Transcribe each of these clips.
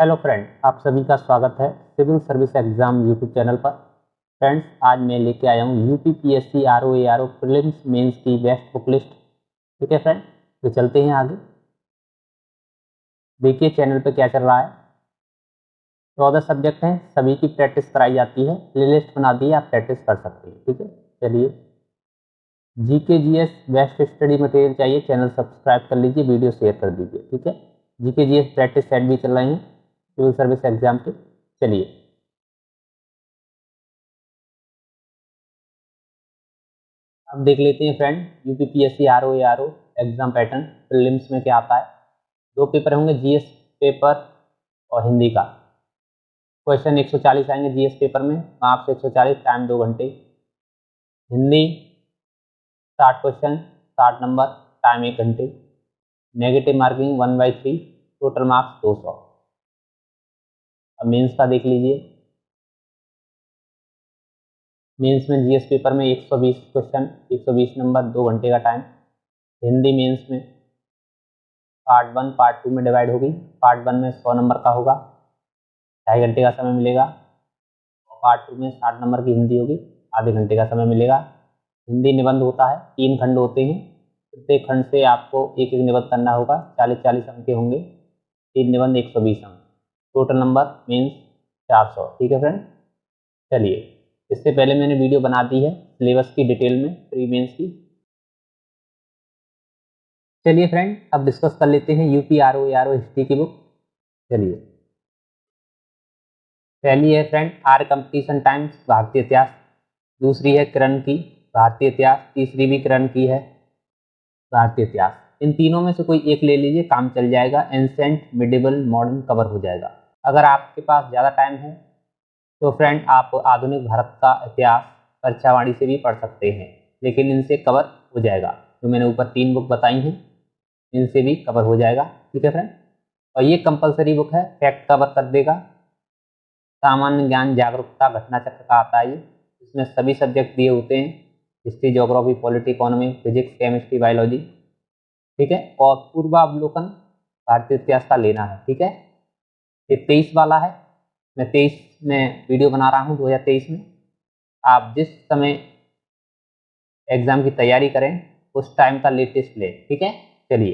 Hello friend, आप सभी का स्वागत है civil service exam YouTube channel पर। फ्रेंड्स, आज मैं लेके आया हूँ यूपीपीएससी आरओ प्रीलिम्स मेंस की बेस्ट बुक लिस्ट। ठीक है फ्रेंड, तो चलते हैं आगे। देखिए चैनल पे क्या चल रहा है। 14 सब्जेक्ट हैं, सभी की प्रैक्टिस कराई जाती है। प्लेलिस्ट बना दी है, आप प्रैक्टिस कर सकते हैं। ठीक है, चलिए। GK GS best study material चाहिए, चैनल सब्सक्राइब कर लीजिए, वीडियो शेयर कर दीजिए। ठीक है, जीके जीएस प्रैक्टिस सेट भी चल रहे हैं सिविल सर्विस एग्जाम के। चलिए अब देख लेते हैं friend, UPPSC RO exam pattern prelims में क्या आता है। 2 पेपर होंगे, जीएस पेपर और हिंदी का। क्वेश्चन 140 आएंगे जीएस पेपर में, मार्क्स 140, टाइम 2 घंटे। हिंदी 60 क्वेश्चन, 60 नंबर, टाइम 1 घंटे। Negative marking 1/3, total marks 200। अब मेंस का देख लीजिए। मेंस में जीएस पेपर में 120 क्वेश्चन, 120 नंबर, 2 घंटे का टाइम। हिंदी मेंस में पार्ट 1 पार्ट 2 में डिवाइड होगी। पार्ट 1 में 100 नंबर का होगा, 2.5 घंटे का समय मिलेगा। और पार्ट 2 में 60 नंबर की हिंदी होगी, आधे घंटे का समय मिलेगा। हिंदी निबंध होता है, 3 खंड होते हैं। प्रत्येक खंड से आपको एक एक निबंध करना होगा, 40-40 अंक के होंगे। 3 निबंध 120 अंक, टोटल नंबर मीन्स 400। ठीक है फ्रेंड, चलिए। इससे पहले मैंने वीडियो बना दी है सिलेबस की डिटेल में, प्री मेंस की। चलिए फ्रेंड, अब डिस्कस कर लेते हैं यूपी आरओ हिस्ट्री की बुक। चलिए, पहली है फ्रेंड आर कंपटीशन टाइम्स भारतीय इतिहास। दूसरी है किरण की भारतीय इतिहास। तीसरी भी किरण की है भारतीय इतिहास। इन तीनों में से कोई एक ले लीजिए, काम चल जाएगा। एंसेंट, मिडिवल, मॉडर्न कवर हो जाएगा। अगर आपके पास ज़्यादा टाइम है तो फ्रेंड आप आधुनिक भारत का इतिहास परीक्षावाणी से भी पढ़ सकते हैं, लेकिन इनसे कवर हो जाएगा। जो मैंने ऊपर 3 बुक बताई हैं, इनसे भी कवर हो जाएगा। ठीक है फ्रेंड, और ये कंपलसरी बुक है, फैक्ट कवर कर देगा। सामान्य ज्ञान जागरूकता घटना चक्र का आता है ये। इसमें सभी सब्जेक्ट दिए होते हैं, history, geography, polity, economy, physics, chemistry, biology. ठीक है, और पूर्वावलोकन भारतीय इतिहास का लेना है। ठीक है, ये 23 वाला है। मैं 23 में वीडियो बना रहा हूँ, 2023 में। आप जिस समय एग्जाम की तैयारी करें उस टाइम का लेटेस्ट ले। ठीक है, चलिए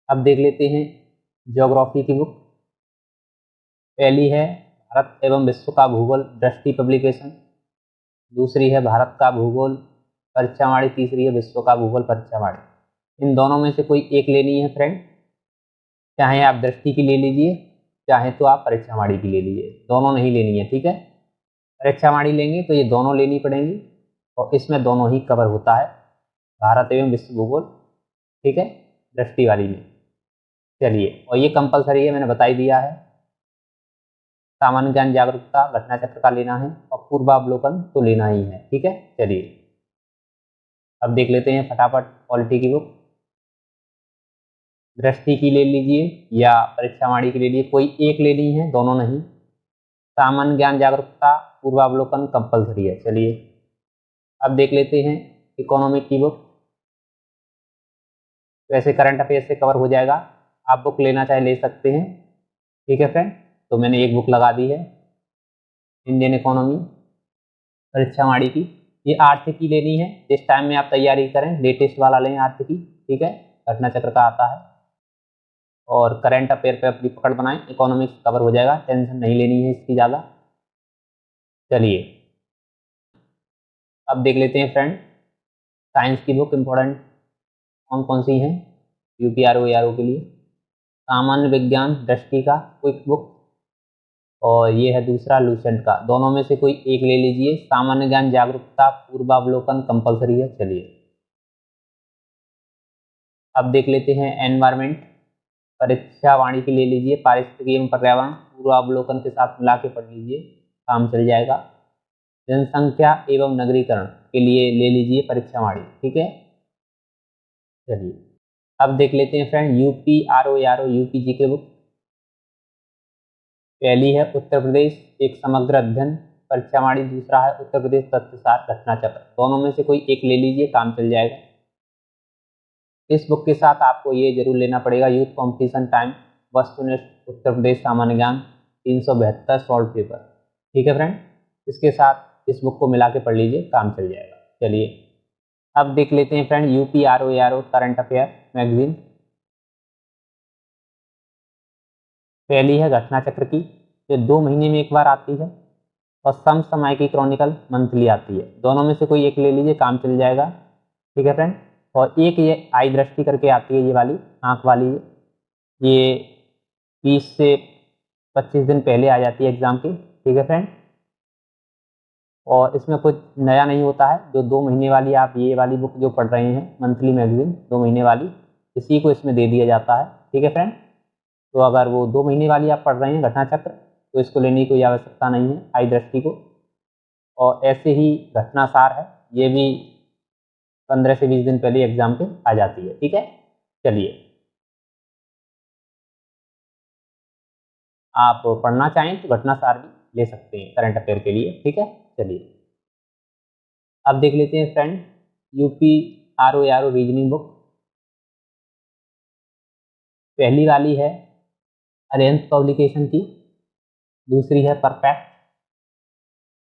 अब देख लेते हैं ज्योग्राफी की बुक। पहली है भारत एवं विश्व का भूगोल दृष्टि पब्लिकेशन। दूसरी है भारत का भूगोल परीक्षावाणी। तीसरी है विश्व का भूगोल परीक्षावाणी। इन दोनों में से कोई एक लेनी है फ्रेंड, चाहे आप दृष्टि की ले लीजिए, चाहे तो आप परीक्षावाणी की ले लीजिए, दोनों नहीं लेनी है। ठीक है, परीक्षावाणी लेंगे तो ये दोनों लेनी पड़ेंगी, और इसमें दोनों ही कवर होता है, भारत एवं विश्व भूगोल। ठीक है, दृष्टि वाली में। चलिए, और ये कंपलसरी है, मैंने बता ही दिया है। सामान्य ज्ञान जागरूकता घटना चक्र का लेना है, और पूर्वावलोकन तो लेना ही है। ठीक है, चलिए अब देख लेते हैं फटाफट पॉलिटी की बुक। दृष्टि की ले लीजिए या परीक्षावाणी की ले लीजिए, कोई एक लेनी है, दोनों नहीं। सामान्य ज्ञान जागरूकता, पूर्वावलोकन कंपलसरी है। चलिए अब देख लेते हैं इकोनॉमिक की बुक। वैसे करंट अफेयर से कवर हो जाएगा, आप बुक लेना चाहे ले सकते हैं। ठीक है फ्रेंड, तो मैंने एक बुक लगा दी है, इंडियन इकोनॉमी परीक्षावाणी की। ये आर्थिक की लेनी है, जिस टाइम में आप तैयारी करें लेटेस्ट वाला लें आर्थिक की। ठीक है, घटना चक्र का आता है। और करंट अफेयर पे अपनी पकड़ बनाएं, इकोनॉमिक्स कवर हो जाएगा, टेंशन नहीं लेनी है इसकी ज़्यादा। चलिए अब देख लेते हैं फ्रेंड साइंस की बुक। इंपॉर्टेंट कौन कौन सी हैं यूपी आरओ के लिए। सामान्य विज्ञान दृष्टि का क्विक बुक, और ये है दूसरा लूसेंट का। दोनों में से कोई एक ले लीजिए। सामान्य ज्ञान जागरूकता, पूर्वावलोकन कंपलसरी है। चलिए अब देख लेते हैं एनवायरमेंट परीक्षावाणी की ले लीजिए। पारिस्थितिकी एवं पर्यावरण पूर्वावलोकन के साथ मिला के पढ़ लीजिए, काम चल जाएगा। जनसंख्या एवं नगरीकरण के लिए ले लीजिए परीक्षावाणी। ठीक है, चलिए अब देख लेते हैं फ्रेंड यूपी आरओ यूपी जी के बुक। पहली है उत्तर प्रदेश एक समग्र अध्ययन परीक्षावाणी। दूसरा है उत्तर प्रदेश तथ्यसार घटना चक्र। दोनों में से कोई एक ले लीजिए, काम चल जाएगा। इस बुक के साथ आपको ये जरूर लेना पड़ेगा यूथ कंपटीशन टाइम वस्तुनिष्ठ उत्तर प्रदेश सामान्य ज्ञान 372 सॉल्व पेपर। ठीक है फ्रेंड, इसके साथ इस बुक को मिला के पढ़ लीजिए, काम चल जाएगा। चलिए अब देख लेते हैं friend UPRO current affair magazine. पहली है घटना चक्र की, ये 2 महीने में एक बार आती है, और समय की क्रॉनिकल मंथली आती है। दोनों में से कोई एक ले लीजिए, काम चल जाएगा। ठीक है फ्रेंड, और एक ये आई दृष्टि करके आती है, ये वाली आँख वाली, ये 20 से 25 दिन पहले आ जाती है एग्जाम की। ठीक है फ्रेंड, और इसमें कुछ नया नहीं होता है। जो 2 महीने वाली आप ये वाली बुक जो पढ़ रहे हैं मंथली मैगजीन 2 महीने वाली, इसी को इसमें दे दिया जाता है। ठीक है फ्रेंड, तो अगर वो 2 महीने वाली आप पढ़ रहे हैं घटना चक्र, तो इसको लेने की कोई आवश्यकता नहीं है आई दृष्टि को। और ऐसे ही घटना सार है, ये भी 15 से 20 दिन पहले एग्जाम पे आ जाती है। ठीक है, चलिए आप पढ़ना चाहें तो घटना सार भी ले सकते हैं करंट अफेयर के लिए। ठीक है, चलिए अब देख लेते हैं फ्रेंड UPRO रीजनिंग बुक। पहली वाली है अरिहंत पब्लिकेशन की, दूसरी है परफेक्ट,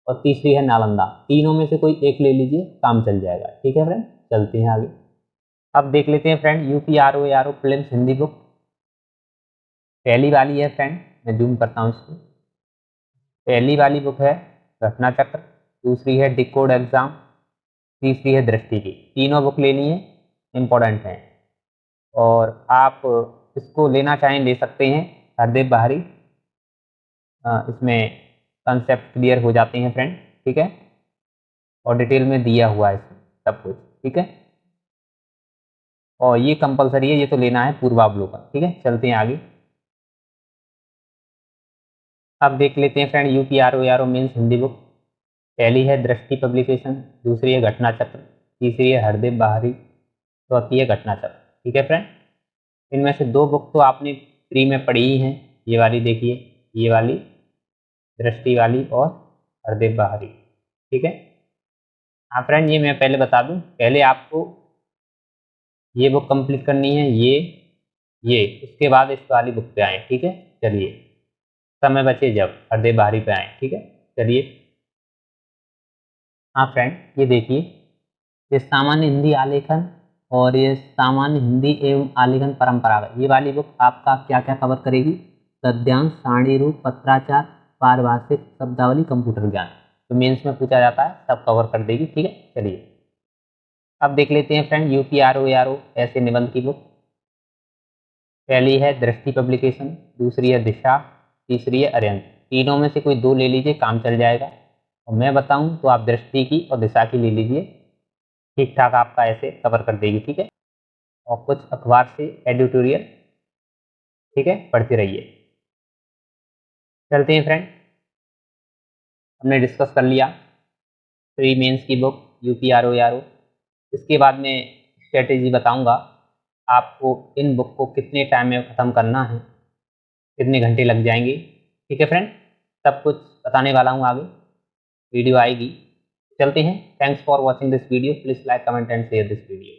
और तीसरी है नालंदा। तीनों में से कोई एक ले लीजिए, काम चल जाएगा। ठीक है फ्रेंड, चलते हैं आगे। अब देख लेते हैं friend UPRO prelims Hindi book. पहली वाली है फ्रेंड, मैं जूम करता हूँ इसको। पहली वाली बुक है घटना चक्र, दूसरी है डिकोड एग्जाम, तीसरी है दृष्टि की। तीनों बुक लेनी है, इम्पोर्टेंट हैं, और आप इसको लेना चाहें ले सकते हैं। हरदेव बाहरी, इसमें कंसेप्ट क्लियर हो जाते हैं फ्रेंड। ठीक है, और डिटेल में दिया हुआ है इसमें सब कुछ। ठीक है, और ये कंपलसरी है, ये तो लेना है पूर्वावलोकन। ठीक है, चलते हैं आगे। अब देख लेते हैं friend UPRO means Hindi book. पहली है दृष्टि पब्लिकेशन, दूसरी है घटना चक्र, तीसरी है हरदेव बाहरी, चौथी है घटना चक्र। ठीक है फ्रेंड, इनमें से 2 बुक तो आपने फ्री में पढ़ी ही हैं। ये वाली देखिए, ये वाली दृष्टि वाली और हरदेव बाहरी। ठीक है, हाँ फ्रेंड, ये मैं पहले बता दूं, पहले आपको ये बुक कंप्लीट करनी है, ये उसके बाद इस वाली बुक पे आए। ठीक है, चलिए समय बचे जब हरदेव बाहरी पे आए। ठीक है, चलिए। हाँ फ्रेंड, ये देखिए, ये सामान्य हिंदी आलेखन और ये सामान्य हिंदी एवं आलेखन परंपरागत, ये वाली बुक आपका क्या क्या कवर करेगी? गद्यांश, सारणी रूप, पत्राचार, पारिभाषिक, शब्दावली, कंप्यूटर ज्ञान। तो मेंस में पूछा जाता है, सब कवर कर देगी। ठीक है, चलिए अब देख लेते हैं फ्रेंड UPRO ऐसे निबंध की बुक। पहली है दृष्टि पब्लिकेशन, दूसरी है दिशा, तीसरी है अरिहंत। तीनों में से कोई 2 ले लीजिए, काम चल जाएगा। और मैं बताऊं तो आप दृष्टि की और दिशा की ले लीजिए, ठीक ठाक आपका ऐसे कवर कर देगी। ठीक है, और कुछ अखबार से एडिटोरियल, ठीक है, पढ़ते रहिए। चलते हैं फ्रेंड, हमने डिस्कस कर लिया प्री मेंस की बुक UPRO। इसके बाद में स्ट्रेटेजी बताऊंगा आपको इन बुक को कितने टाइम में ख़त्म करना है, कितने घंटे लग जाएंगे। ठीक है फ्रेंड, सब कुछ बताने वाला हूँ आगे, वीडियो आएगी। चलते हैं, thanks for watching this video, please like comment and share this video.